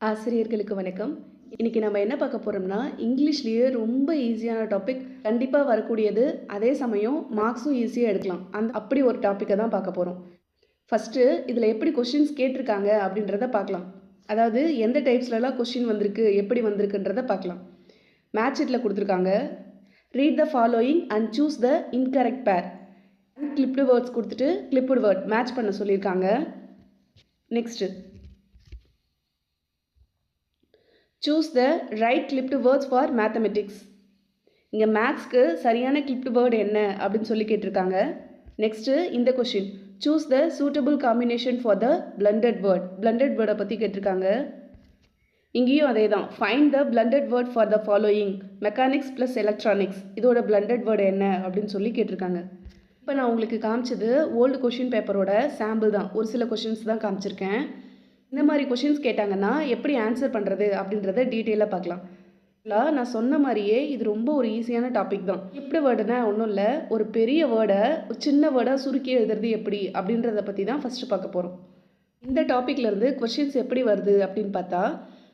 ஆசிரியர்களுக்கு வணக்கம். இன்னைக்கு நம்ம என்ன பார்க்க போறோம்னா, இங்கிலீஷ்லயே ரொம்ப ஈஸியான டாபிக். கண்டிப்பா வரக்கூடியது. அதே சமயம் மார்க்ஸும் ஈஸியா எடுக்கலாம். அப்படி ஒரு டாபிக்க தான் பார்க்க போறோம். ஃபர்ஸ்ட்டு இதில எப்படி கொஸ்டின்ஸ் கேட்டிருக்காங்க அப்படின்றத பார்க்கலாம். அதாவது எந்த டைப்ஸ்லலாம் கொஸ்டின் வந்திருக்கு, எப்படி வந்திருக்குன்றத பார்க்கலாம். மேட்ச் ஷீட்ல குடுத்துருக்காங்க. Read the following and choose the incorrect பேர். கிளிப்டு வேர்ட்ஸ் குடுத்துட்டு கிளிப்டு வேர்ட் மேட்ச் பண்ண சொல்லியிருக்காங்க. Next choose the right clipped words for mathematics. இங்கே மேக்ஸ்க்கு சரியான கிளிப்டு வேர்டு என்ன அப்படின்னு சொல்லி கேட்டிருக்காங்க. நெக்ஸ்ட்டு இந்த question choose the suitable combination for the blunted word. Blunted வேர்டை பற்றி கேட்டிருக்காங்க. இங்கேயும் அதே தான். Find the blunted word for the following mechanics plus electronics. இதோட பிளண்டட் வேர்டு என்ன அப்படின்னு சொல்லி கேட்டிருக்காங்க. இப்போ நான் உங்களுக்கு காமிச்சது ஓல்டு கொஷின் பேப்பரோட சாம்பிள் தான். ஒரு சில கொஷின்ஸ் தான் காமிச்சிருக்கேன். இந்த மாதிரி கொஷின்ஸ் கேட்டாங்கன்னா எப்படி ஆன்சர் பண்ணுறது அப்படின்றத டீட்டெயிலாக பார்க்கலாம். நான் சொன்ன மாதிரியே இது ரொம்ப ஒரு ஈஸியான டாபிக் தான். எப்படி வேர்டுனா ஒன்றும் இல்லை, ஒரு பெரிய வேர்டை ஒரு சின்ன வேர்டாக சுருக்கி எழுதுறது எப்படி அப்படின்றத பற்றி தான் ஃபஸ்ட்டு பார்க்க போகிறோம். இந்த டாப்பிக்லேருந்து கொஷின்ஸ் எப்படி வருது அப்படின்னு பார்த்தா,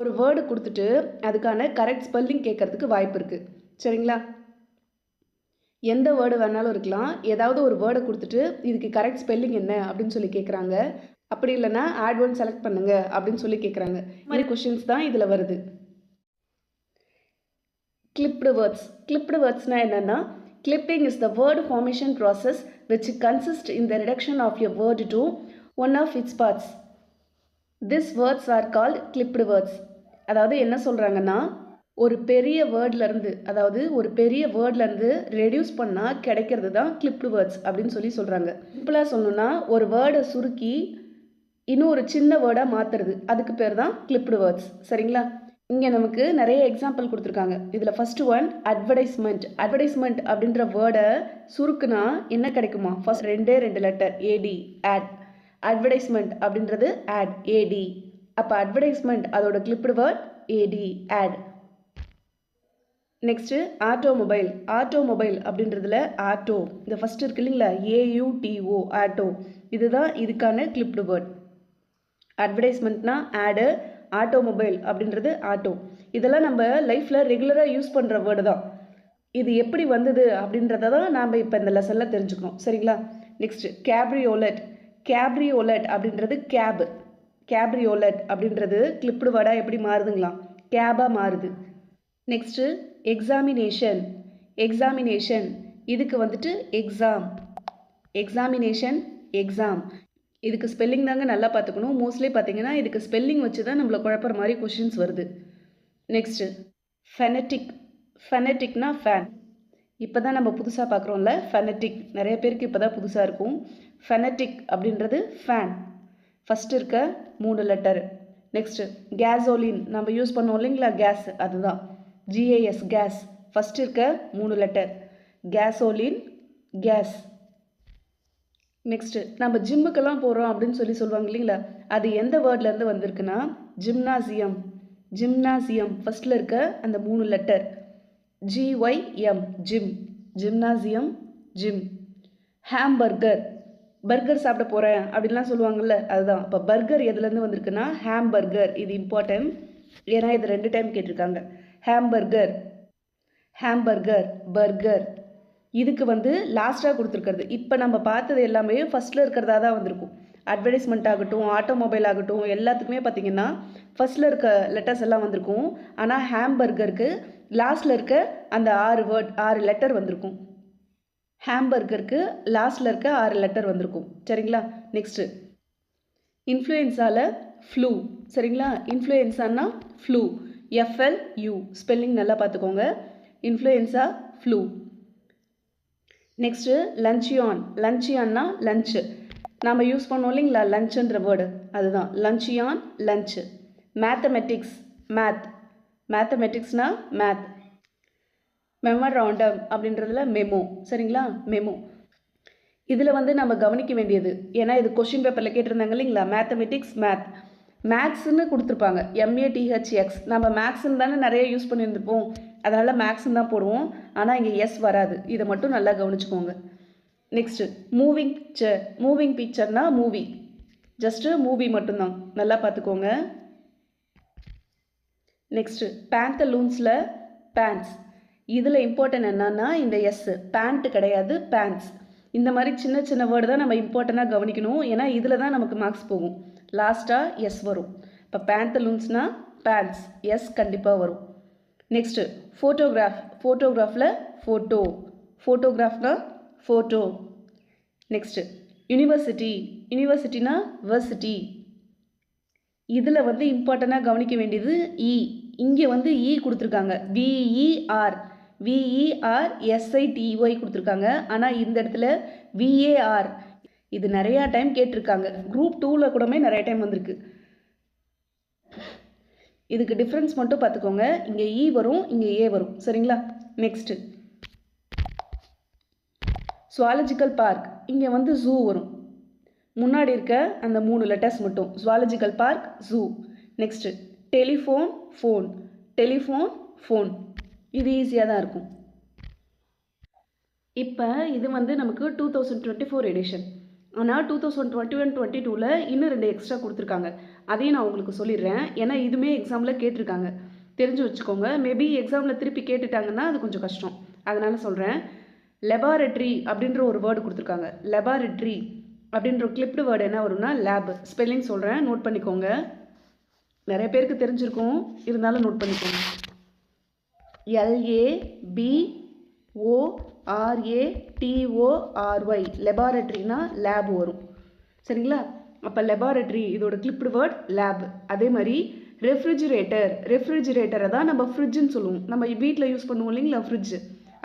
ஒரு வேர்டு கொடுத்துட்டு அதுக்கான கரெக்ட் ஸ்பெல்லிங் கேட்கறதுக்கு வாய்ப்பு இருக்குது. சரிங்களா? எந்த வேர்டு வேணாலும் இருக்கலாம். ஏதாவது ஒரு வேர்டை கொடுத்துட்டு இதுக்கு கரெக்ட் ஸ்பெல்லிங் என்ன அப்படின்னு சொல்லி கேட்குறாங்க. அப்படி இல்லைன்னா ஆட் ஒன் செலக்ட் பண்ணுங்க அப்படின்னு சொல்லி கேட்குறாங்க. இந்த மாதிரி கொஷின்ஸ் தான் இதில் வருது. Clipped words. கிளிப்டு வேர்ட்ஸ்னால் என்னென்னா, clipping is the word formation process which consist in the reduction of a word to one of its parts. This words are called clipped words. அதாவது என்ன சொல்கிறாங்கன்னா, ஒரு பெரிய வேர்ட்லேருந்து ரெடியூஸ் பண்ணால் கிடைக்கிறது தான் கிளிப்டு வேர்ட்ஸ் அப்படின்னு சொல்லி சொல்கிறாங்க. சிம்பிளாக சொல்லணும்னா, ஒரு வேர்டை சுருக்கி இன்னும் ஒரு சின்ன வேர்டாக மாற்றுறது, அதுக்கு பேர் தான் கிளிப்டு வேர்ட்ஸ். சரிங்களா? இங்கே நமக்கு நிறைய எக்ஸாம்பிள் கொடுத்துருக்காங்க. இதில் ஃபஸ்ட்டு ஒன் அட்வர்டைஸ்மெண்ட். அட்வர்டைஸ்மெண்ட் அப்படின்ற வேர்டை சுருக்குனா என்ன கிடைக்குமா? ஃபர்ஸ்ட் ரெண்டு லெட்டர் ஏடி, ஆட். அட்வர்டைஸ்மெண்ட் அப்படின்றது ஆட், ஏடி. அப்போ அட்வர்டைஸ்மெண்ட் அதோட கிளிப்டு வேர்ட் ஏடி, ஆட். Next automobile. ஆட்டோமொபைல் அப்படின்றதுல ஆட்டோ, இந்த ஃபஸ்ட்டு இருக்கு இல்லைங்களா, ஏயூடிஓ, ஆட்டோ. இதுதான் இதுக்கான கிளிப்டு வேர்ட். அட்வர்டைஸ்மெண்ட்னா ஆடு, ஆட்டோமொபைல் அப்படின்றது ஆட்டோ. இதெல்லாம் நம்ம லைஃப்பில் ரெகுலராக யூஸ் பண்ணுற வேர்டு தான். இது எப்படி வந்தது அப்படின்றத தான் நாம் இப்போ இந்த லெசனில் தெரிஞ்சுக்கணும். சரிங்களா? நெக்ஸ்ட்டு கேப்ரியோலட். கேப்ரியோலட் அப்படின்றது கேப். கேப்ரியோலட் அப்படின்றது கிளிப்டு வேர்டாக எப்படி மாறுதுங்களா, கேபாக மாறுது. Next examination. எக்ஸாமினேஷன் இதுக்கு வந்துட்டு எக்ஸாம். Examination, exam. இதுக்கு ஸ்பெல்லிங் தாங்க நல்லா பார்த்துக்கணும். மோஸ்ட்லி பார்த்தீங்கன்னா இதுக்கு ஸ்பெல்லிங் வச்சு தான் நம்மளை குழப்பற மாதிரி கொஷின்ஸ் வருது. நெக்ஸ்ட்டு ஃபெனட்டிக். ஃபெனட்டிக்னா ஃபேன். இப்போ தான் நம்ம புதுசாக பார்க்குறோம்ல ஃபெனட்டிக். நிறைய பேருக்கு இப்போ தான் புதுசாக இருக்கும். ஃபெனட்டிக் அப்படின்றது ஃபேன். ஃபஸ்ட்டு இருக்க 3 லெட்டர். நெக்ஸ்ட்டு கேஸோலின். நம்ம யூஸ் பண்ணுவோம் இல்லைங்களா, கேஸ், அதுதான் ஜிஏஎஸ், கேஸ். ஃபஸ்ட்டு இருக்க 3 லெட்டர். கேஸோலின், கேஸ். நெக்ஸ்ட்டு நம்ம ஜிம்முக்கெல்லாம் போகிறோம் அப்படின்னு சொல்லுவாங்க இல்லைங்களா, அது எந்த வேர்ட்லேருந்து வந்திருக்குன்னா ஜிம்னாசியம். ஜிம்னாசியம் ஃபஸ்ட்டில் இருக்க அந்த 3 letter G Y M, gym. Gymnasium, gym. Hamburger. Burger சாப்பிட போகிறேன் அப்படின்லாம் சொல்லுவாங்கள்ல, அதுதான். இப்போ பர்கர் எதுலேருந்து வந்திருக்குன்னா ஹாம்பர்கர். இது இம்பார்ட்டன்ட், ஏன்னா இது 2 டைம் கேட்டிருக்காங்க. Hamburger, hamburger, burger. இதுக்கு லாஸ்ட்டாக கொடுத்துருக்கிறது. இப்போ நம்ம பார்த்தது எல்லாமே ஃபஸ்ட்டில் இருக்கிறதா தான் வந்திருக்கும். அட்வர்டைஸ்மெண்ட் ஆகட்டும், ஆட்டோமொபைல் ஆகட்டும், எல்லாத்துக்குமே பார்த்திங்கன்னா ஃபஸ்ட்டில் இருக்க லெட்டர்ஸ் எல்லாம் வந்திருக்கும். ஆனால் ஹாம்பர்கருக்கு லாஸ்ட்டில் இருக்க அந்த 6 லெட்டர் வந்திருக்கும். ஹாம்பர்கருக்கு லாஸ்ட்டில் இருக்க 6 லெட்டர் வந்திருக்கும். சரிங்களா? நெக்ஸ்ட்டு இன்ஃப்ளூயன்ஸாவில் ஃப்ளூ. சரிங்களா? இன்ஃப்ளூயன்ஸான்னா ஃப்ளூ, எஃப்எல்யூ. ஸ்பெல்லிங் நல்லா பார்த்துக்கோங்க. Influenza, flu. Next luncheon. லஞ்சியான்னா லஞ்சு. நாம் யூஸ் பண்ணோம் இல்லைங்களா லஞ்சுன்ற வேர்டு, அதுதான் லஞ்சியான், லஞ்சு. Mathematics, math. மேத்தமெட்டிக்ஸ்னா மேத். மெமராண்டம் அப்படின்றதுல மெமோ. சரிங்களா? மெமோ. இதில் நம்ம கவனிக்க வேண்டியது, ஏன்னா இது கொஷின் பேப்பரில் கேட்டிருந்தாங்க இல்லைங்களா, மேத்தமெட்டிக்ஸ், மேத். மேக்ஸ்ன்னு கொடுத்துருப்பாங்க, எம்ஏடிஹெச்எக்ஸ். நம்ம மேக்ஸ்ன்னு தானே நிறைய யூஸ் பண்ணியிருந்துப்போம், அதனால் மேக்ஸ்ன்னு தான் போடுவோம். ஆனால் இங்கே எஸ் வராது. இதை மட்டும் நல்லா கவனிச்சுக்கோங்க. Next moving picture. மூவிங் பிக்சர்னா மூவி, ஜஸ்ட்டு மூவி மட்டும்தான், நல்லா பார்த்துக்கோங்க. நெக்ஸ்ட்டு பேந்தலூன்ஸில் பேண்ட்ஸ். இதில் இம்பார்ட்டன்ட் என்னன்னா இந்த எஸ், பேண்ட் கிடையாது பேண்ட்ஸ். இந்த மாதிரி சின்ன சின்ன வேர்டு தான் நம்ம இம்பார்ட்டண்ட்டாக கவனிக்கணும். ஏன்னா இதில் தான் நமக்கு மார்க்ஸ் போகும். லாஸ்ட்டாக எஸ் வரும். இப்போ பேந்தலூன்ஸ்னால் பேண்ட்ஸ், எஸ் கண்டிப்பாக வரும். Next photograph. ஃபோட்டோகிராஃபில் ஃபோட்டோ, ஃபோட்டோகிராஃப்னா ஃபோட்டோ. Next university. யூனிவர்சிட்டினா வர்சிட்டி. இதில் வந்து இம்பார்ட்டண்ட்டாக கவனிக்க வேண்டியது இ. இங்கே வந்து இ கொடுத்துருக்காங்க, விஇஆர், விஇஆர்எஸ்ஐடிஒய் கொடுத்துருக்காங்க. ஆனால் இந்த இடத்துல விஏஆர். இது நிறையா டைம் கேட்டிருக்காங்க. குரூப் 2ல் கூடமே நிறைய டைம் வந்திருக்கு. இதுக்கு டிஃப்ரென்ஸ் மட்டும் பார்த்துக்கோங்க. இங்கே இ வரும், இங்கே ஏ வரும். சரிங்களா? Next zoological park. இங்கே வந்து ஜூ வரும். முன்னாடி இருக்க அந்த 3 லெட்டர்ஸ் மட்டும். Zoological park, zoo. Next telephone, phone. Telephone, phone. இது ஈஸியாக தான் இருக்கும். இப்போ இது வந்து நமக்கு 2024 எடிஷன். ஆனால் 2021-22ல் இன்னும் 2 எக்ஸ்ட்ரா கொடுத்துருக்காங்க. அதையும் நான் உங்களுக்கு சொல்லிடுறேன். ஏன்னா இதுவுமே எக்ஸாமில் கேட்டிருக்காங்க, தெரிஞ்சு வச்சுக்கோங்க. மேபி எக்ஸாமில் திருப்பி கேட்டுட்டாங்கன்னா அது கொஞ்சம் கஷ்டம். அதனால் சொல்கிறேன். லெபார்ட்ரி அப்படின்ற ஒரு வேர்டு கொடுத்துருக்காங்க. லெபார்ட்ரி அப்படின்ற கிளிப்டு வேர்டு என்ன வரும்னா லேப். ஸ்பெல்லிங் சொல்கிறேன், நோட் பண்ணிக்கோங்க. நிறைய பேருக்கு தெரிஞ்சிருக்கும், இருந்தாலும் நோட் பண்ணிக்கோங்க. LABORATORY. லெபார்ட்ரினா லேப் வரும். சரிங்களா? அப்போ லெபார்ட்ரி இதோட கிளிப்டு வேர்ட் லேப். அதே மாதிரி ரெஃப்ரிஜிரேட்டர். ரெஃப்ரிஜிரேட்டரை தான் நம்ம ஃப்ரிட்ஜுன்னு சொல்லுவோம். நம்ம வீட்டில் யூஸ் பண்ணுவோம் இல்லைங்களா ஃப்ரிட்ஜ்,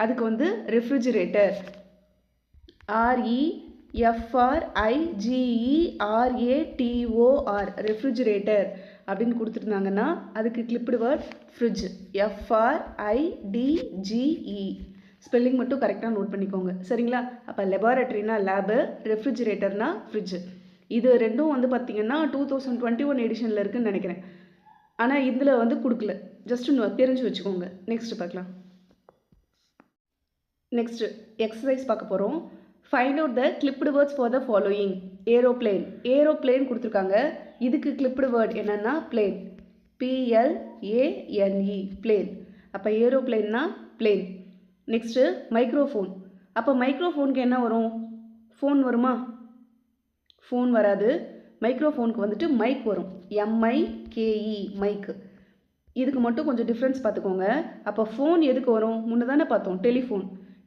அதுக்கு வந்து ரெஃப்ரிஜிரேட்டர். REFRIGERATOR ரெஃப்ரிஜிரேட்டர் அப்படின்னு கொடுத்துருந்தாங்கன்னா அதுக்கு clipped word fridge. FRIDGE. Spelling மட்டும் கரெக்டாக நோட் பண்ணிக்கோங்க. சரிங்களா? அப்போ லெபார்ட்ரினா லேபு, ரெஃப்ரிஜிரேட்டர்னா ஃப்ரிட்ஜ். இது ரெண்டும் வந்து பார்த்திங்கன்னா 2021 எடிஷனில் இருக்குதுன்னு நினைக்கிறேன். ஆனால் இதில் வந்து கொடுக்கல. ஜஸ்ட்டு தெரிஞ்சு வச்சுக்கோங்க. நெக்ஸ்ட்டு பார்க்கலாம். நெக்ஸ்ட்டு எக்ஸசைஸ் பார்க்க போகிறோம். Find out the clipped words for the following. Aeroplane. Aeroplane கொடுத்துருக்காங்க. இதுக்கு கிளிப்டு வேர்ட் என்னென்னா பிளேன். PLANE plane. அப்போ ஏரோப்ளேன்னா பிளேன். Next microphone. அப்போ மைக்ரோஃபோனுக்கு என்ன வரும்? ஃபோன் வருமா? ஃபோன் வராது. மைக்ரோஃபோனுக்கு வந்துட்டு மைக் வரும். MIKE மைக்கு. இதுக்கு மட்டும் கொஞ்சம் டிஃப்ரென்ஸ் பார்த்துக்கோங்க. அப்போ ஃபோன் எதுக்கு வரும்? முன்ன தானே பார்த்தோம் டெலிஃபோன்.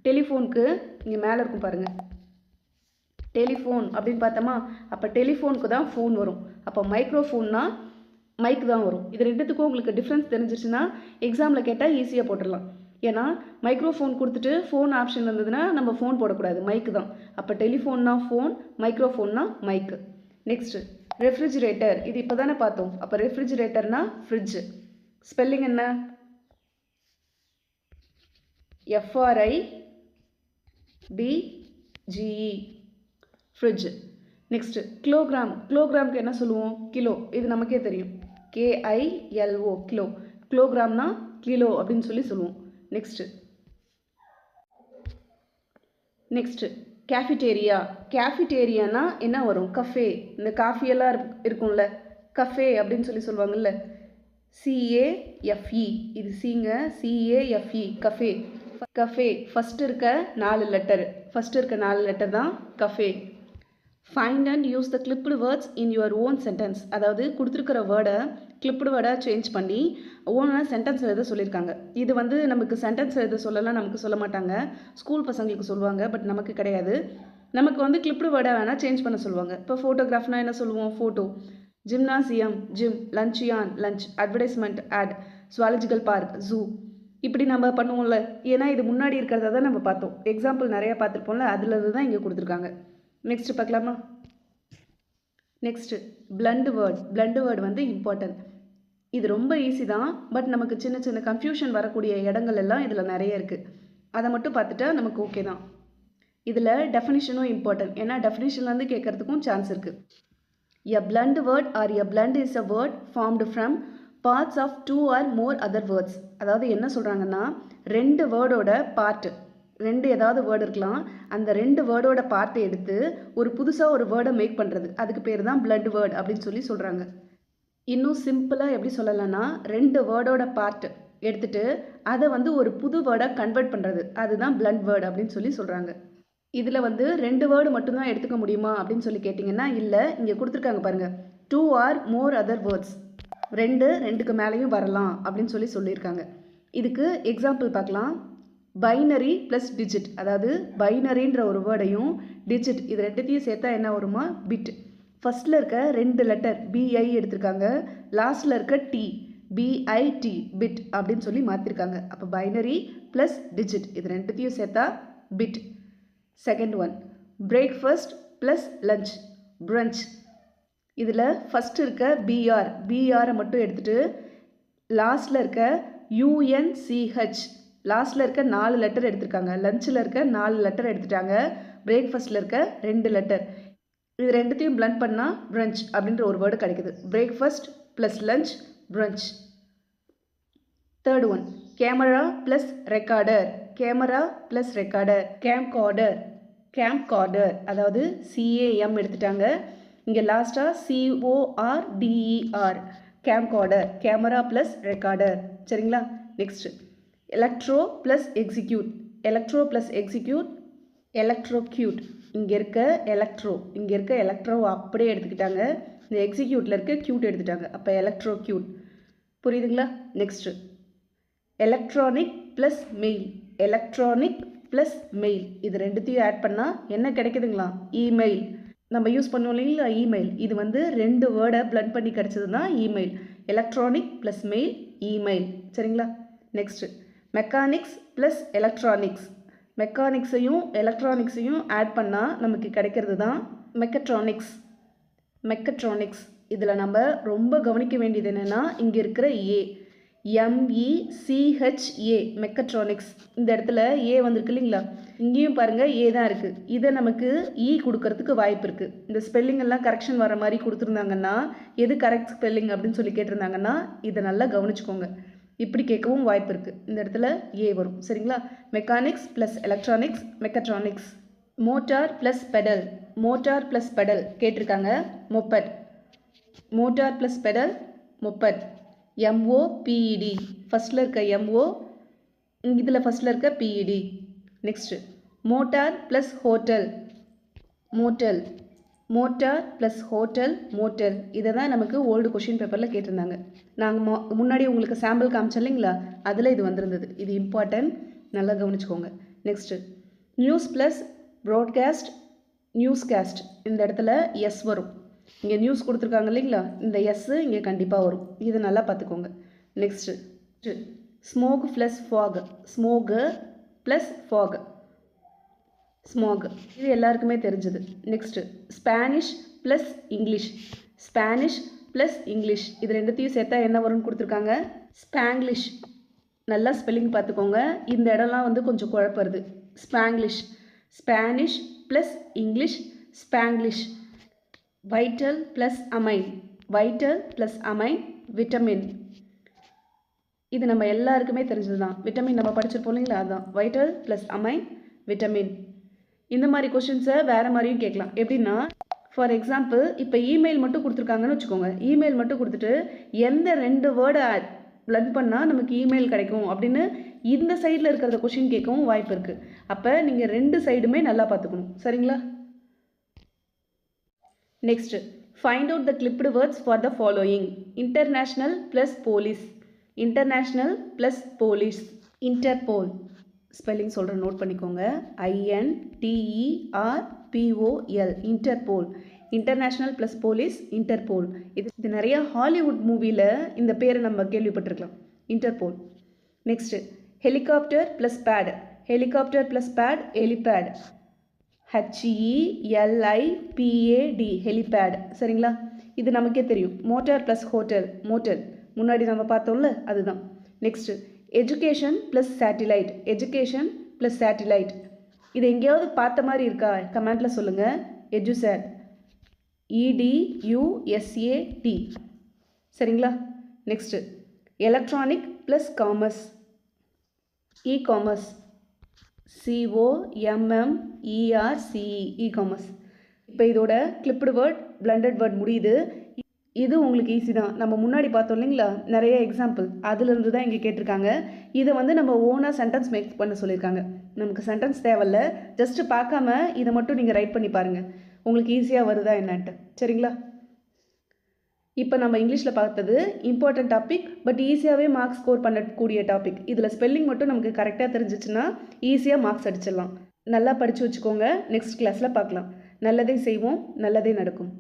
டெலிஃபோனுக்கு இங்கே மேலே இருக்கும் பாருங்கள், டெலிஃபோன் அப்படின்னு பார்த்தோமா? அப்போ டெலிஃபோனுக்கு தான் ஃபோன் வரும். அப்போ மைக்ரோஃபோன்னா மைக் தான் வரும். இது ரெண்டுத்துக்கும் உங்களுக்கு டிஃப்ரென்ஸ் தெரிஞ்சிச்சுன்னா எக்ஸாமில் கேட்டால் ஈஸியாக போட்டுடலாம். ஏன்னா மைக்ரோஃபோன் கொடுத்துட்டு ஃபோன் ஆப்ஷன் இருந்ததுன்னா நம்ம ஃபோன் போடக்கூடாது, மைக்கு தான். அப்போ டெலிஃபோன்னா ஃபோன், மைக்ரோஃபோன்னா மைக்கு. Next refrigerator. இது இப்போ தானே பார்த்தோம். அப்போ ரெஃப்ரிஜிரேட்டர்னா ஃப்ரிட்ஜ். ஸ்பெல்லிங் என்ன? FRIDGE fridge. Next kilogram. கிலோகிராமுக்கு என்ன சொல்லுவோம்? கிலோ. இது நமக்கே தெரியும், KILO கிலோ. கிலோகிராம்னா கிலோ அப்படின்னு சொல்லி சொல்லுவோம். Next cafeteria. கேஃபிடேரியானா என்ன வரும்? கஃபே. இந்த காஃபியெல்லாம் இருக்கும்ல, கஃபே அப்படின்னு சொல்லி சொல்லுவாங்கள்ல, CAFE. இது சிங்க, CAFE கஃபே. கஃபே ஃபஸ்ட்டு இருக்க 4 லெட்டர் தான் cafe. Find and use the clipped words in your own sentence. அதாவது கொடுத்துருக்கிற வேர்டை கிளிப்டு வேர்டாக சேஞ்ச் பண்ணி ஓனாக சென்டென்ஸ் எழுத சொல்லியிருக்காங்க. இது வந்து நமக்கு சென்டென்ஸ் எழுத சொல்லலாம், நமக்கு சொல்ல மாட்டாங்க. ஸ்கூல் பசங்களுக்கு சொல்லுவாங்க, பட் நமக்கு கிடையாது. நமக்கு வந்து கிளிப்டு வேர்டாக வேணால் சேஞ்ச் பண்ண சொல்லுவாங்க. இப்போ ஃபோட்டோகிராஃப்னா என்ன சொல்லுவோம்? Photo. Gymnasium, gym. Luncheon, lunch. Advertisement, ad. Zoological park, zoo. இப்படி நம்ம பண்ணுவோம்ல. ஏன்னா இது முன்னாடி இருக்கிறத தான் நம்ம பார்த்தோம், எக்ஸாம்பிள் நிறையா பார்த்துருப்போம்ல, அதுலேருந்து தான் இங்கே கொடுத்துருக்காங்க. நெக்ஸ்ட்டு பார்க்கலாமா? Next blend word. Blend word வந்து இம்பார்ட்டன்ட். இது ரொம்ப ஈஸி தான், பட் நமக்கு சின்ன சின்ன கன்ஃபியூஷன் வரக்கூடிய இடங்கள் எல்லாம் இதில் நிறைய இருக்குது. அதை மட்டும் பார்த்துட்டா நமக்கு ஓகே தான். இதில் டெஃபினிஷனும் இம்பார்ட்டன்ட். ஏன்னா டெஃபினிஷன்லேருந்து கேட்குறதுக்கும் சான்ஸ் இருக்குது. A blunt word or a blunt is a word formed from parts of 2 or more other words. அதாவது என்ன சொல்கிறாங்கன்னா, 2 வேர்டோட பார்ட்டு, 2 ஏதாவது வேர்டு இருக்கலாம், அந்த 2 வேர்டோட பார்ட்டை எடுத்து ஒரு புதுசாக ஒரு வேர்டை மேக் பண்ணுறது, அதுக்கு பேர் தான் பிளண்ட் வேர்ட் அப்படின்னு சொல்லி சொல்கிறாங்க. இன்னும் சிம்பிளாக எப்படி சொல்லலாம்னா 2 வேர்டோட பார்ட் எடுத்துட்டு அதை வந்து ஒரு புது வேர்டாக கன்வெர்ட் பண்ணுறது, அதுதான் பிளண்ட் வேர்டு அப்படின்னு சொல்லி சொல்கிறாங்க. இதில் வந்து 2 வேர்டு மட்டும்தான் எடுத்துக்க முடியுமா அப்படின்னு சொல்லி கேட்டிங்கன்னா இல்லை, இங்கே கொடுத்துருக்காங்க பாருங்கள், 2 or more other words, 2க்கு மேலேயும் வரலாம் அப்படின்னு சொல்லி சொல்லியிருக்காங்க. இதுக்கு எக்ஸாம்பிள் பார்க்கலாம். பைனரி ப்ளஸ் டிஜிட், அதாவது பைனரின்ற ஒரு வேர்டையும் டிஜிட் இது ரெண்டுத்தையும் சேர்த்தா என்ன வருமா, பிட். ஃபஸ்ட்டில் இருக்க 2 லெட்டர் பிஐ எடுத்திருக்காங்க, லாஸ்ட்டில் இருக்க டி பிஐடி பிட் அப்படின்னு சொல்லி மாற்றிருக்காங்க. அப்போ பைனரி ப்ளஸ் டிஜிட் இது ரெண்டுத்தையும் சேர்த்தா bit. Second one, breakfast plus lunch brunch. இதில் ஃபஸ்ட்டு இருக்க பிஆரை மட்டும் எடுத்துகிட்டு லாஸ்ட்டில் இருக்க யூஎன்சிஹெச் லாஸ்ட்டில் இருக்க 4 லெட்டர் எடுத்திருக்காங்க, லஞ்சில் இருக்க 4 லெட்டர் எடுத்துட்டாங்க, பிரேக்ஃபாஸ்ட்டில் இருக்க 2 லெட்டர், இது ரெண்டுத்தையும் பிளண்ட் பண்ணால் பிரஞ்ச் அப்படின்ற ஒரு வேர்டு கிடைக்குது. Breakfast plus lunch brunch. Third one, camera plus recorder camera plus recorder. Camcorder அதாவது CAM எடுத்துட்டாங்க, இங்கே லாஸ்ட்டாக CORDER camcorder, camera plus recorder. சரிங்களா? Next electro plus execute electrocute. இங்கே இருக்க எலக்ட்ரோ அப்படியே எடுத்துக்கிட்டாங்க, இந்த எக்ஸிக்யூட்டில் இருக்க க்யூட் எடுத்துட்டாங்க, அப்போ எலக்ட்ரோக்யூட். புரியுதுங்களா? நெக்ஸ்ட்டு எலக்ட்ரானிக் ப்ளஸ் மெயில் இது ரெண்டுத்தையும் ஆட் பண்ணால் என்ன கிடைக்குதுங்களா, இமெயில். நம்ம யூஸ் பண்ணுவோம் இல்லைங்களா இமெயில், இது வந்து 2 வேர்டை பிளண்ட் பண்ணி கிடச்சதுன்னா email. Electronic plus mail email. சரிங்களா? நெக்ஸ்ட்டு மெக்கானிக்ஸ் ப்ளஸ் எலக்ட்ரானிக்ஸையும் ஆட் பண்ணால் நமக்கு கிடைக்கிறது தான் மெக்கட்ரானிக்ஸ். இதில் நம்ம ரொம்ப கவனிக்க வேண்டியது என்னென்னா, இங்கே இருக்கிற MECHA மெக்கட்ரானிக்ஸ், இந்த இடத்துல ஏ வந்திருக்கு இல்லைங்களா, இங்கேயும் பாருங்கள் ஏ தான் இருக்குது, இதை நமக்கு கொடுக்கறதுக்கு வாய்ப்பு இருக்குது. இந்த ஸ்பெல்லிங் எல்லாம் கரெக்ஷன் வர மாதிரி கொடுத்துருந்தாங்கன்னா, எது கரெக்ட் ஸ்பெல்லிங் அப்படின்னு சொல்லி கேட்டிருந்தாங்கன்னா இதை நல்லா கவனிச்சுக்கோங்க, இப்படி கேட்கவும் வாய்ப்பு இருக்குது. இந்த இடத்துல ஏ வரும். சரிங்களா? Mechanics plus electronics mechatronics. Motor plus pedal கேட்டிருக்காங்க, motor plus pedal moped. MOPED ஃபஸ்ட்டில் இருக்க MO, இதில் ஃபஸ்ட்டில் இருக்க PED. Next motor plus motel. இதை தான் நமக்கு ஓல்டு கொஷின் பேப்பரில் கேட்டிருந்தாங்க. நாங்கள் முன்னாடி உங்களுக்கு சாம்பிள் காமிச்சோம் இல்லைங்களா, அதில் இது வந்திருந்தது. இது இம்பார்ட்டன்ட், நல்லா கவனிச்சுக்கோங்க. Next news plus broadcast newscast. இந்த இடத்துல எஸ் வரும், இங்கே நியூஸ் கொடுத்துருக்காங்க இல்லைங்களா, இந்த எஸ்ஸு இங்கே கண்டிப்பாக வரும், இது நல்லா பார்த்துக்கோங்க. நெக்ஸ்ட்டு ஸ்மோக் ப்ளஸ் ஸ்மாக், இது எல்லாருக்குமே தெரிஞ்சது. நெக்ஸ்ட்டு ஸ்பானிஷ் ப்ளஸ் இங்கிலீஷ், இது ரெண்டுத்தையும் சேர்த்தா என்ன வரும்னு கொடுத்துருக்காங்க, ஸ்பாங்கிலிஷ். நல்லா ஸ்பெல்லிங் பார்த்துக்கோங்க, இந்த இடம்லாம் வந்து கொஞ்சம் குழப்பறது. Spanish plus English Spanglish. Vital plus amine vitamin. இது நம்ம எல்லாருக்குமே தெரிஞ்சது தான், விட்டமின் நம்ம படிச்சிருப்போம் இல்லைங்களா, அதுதான் வைட்டல் ப்ளஸ் அமைன் விட்டமின். இந்த மாதிரி கொஷின்ஸை வேறு மாதிரியும் கேட்கலாம். எப்படின்னா, ஃபார் எக்ஸாம்பிள் இப்போ இமெயில் மட்டும் கொடுத்துருக்காங்கன்னு வச்சுக்கோங்க, இமெயில் மட்டும் கொடுத்துட்டு எந்த 2 வேர்டை பிளண்ட் பண்ணால் நமக்கு இமெயில் கிடைக்கும் அப்படின்னு இந்த சைடில் இருக்கிறத கொஷின் கேட்கவும் வாய்ப்பு இருக்குது. அப்போ நீங்கள் 2 சைடுமே நல்லா பார்த்துக்கணும். சரிங்களா? Next find out the clipped words for the following. International plus police. Interpol spelling சொல்கிறேன், நோட் பண்ணிக்கோங்க. INTERPOL Interpol. International plus police Interpol. இது நிறைய ஹாலிவுட் மூவியில் இந்த பேரை நம்ம கேள்விப்பட்டிருக்கலாம், Interpol. Next helicopter plus pad helipad. HELIPAD helipad. சரிங்களா? இது நமக்கே தெரியும். மோட்டார் ப்ளஸ் மோட்டல், முன்னாடி நம்ம பார்த்தோம்ல, அதுதான். Next education plus satellite. இது எங்கேயாவது பார்த்த மாதிரி இருக்கா, கமெண்ட்டில் சொல்லுங்கள். எஜுசேட், EDUSAT. சரிங்களா? Next electronic plus commerce e-commerce, COMMERCE e-commerce. இப்போ இதோட கிளிப்டு வேர்ட் பிளண்டட் வேர்ட் முடியுது. இது உங்களுக்கு ஈஸி தான். நம்ம முன்னாடி பார்த்தோம் இல்லைங்களா, நிறைய எக்ஸாம்பிள் அதுலேருந்து தான் இங்கே கேட்டிருக்காங்க. இதை வந்து நம்ம ஓனாக சென்டென்ஸ் மேக் பண்ண சொல்லியிருக்காங்க. நமக்கு சென்டென்ஸ் தேவையில்ல, ஜஸ்ட்டு பார்க்காம இதை மட்டும் நீங்கள் ரைட் பண்ணி பாருங்கள், உங்களுக்கு ஈஸியாக வருதா என்னன்ட்டு. சரிங்களா? இப்போ நம்ம இங்கிலீஷில் பார்த்தது இம்பார்ட்டன்ட் டாபிக், பட் ஈஸியாகவே மார்க்ஸ் ஸ்கோர் பண்ணக்கூடிய டாபிக். இதில் ஸ்பெல்லிங் மட்டும் நமக்கு கரெக்டாக தெரிஞ்சிச்சுன்னா ஈஸியாக மார்க்ஸ் அடிச்சிடலாம். நல்லா படித்து வச்சுக்கோங்க. நெக்ஸ்ட் கிளாஸில் பார்க்கலாம். நல்லதே செய்வோம், நல்லதே நடக்கும்.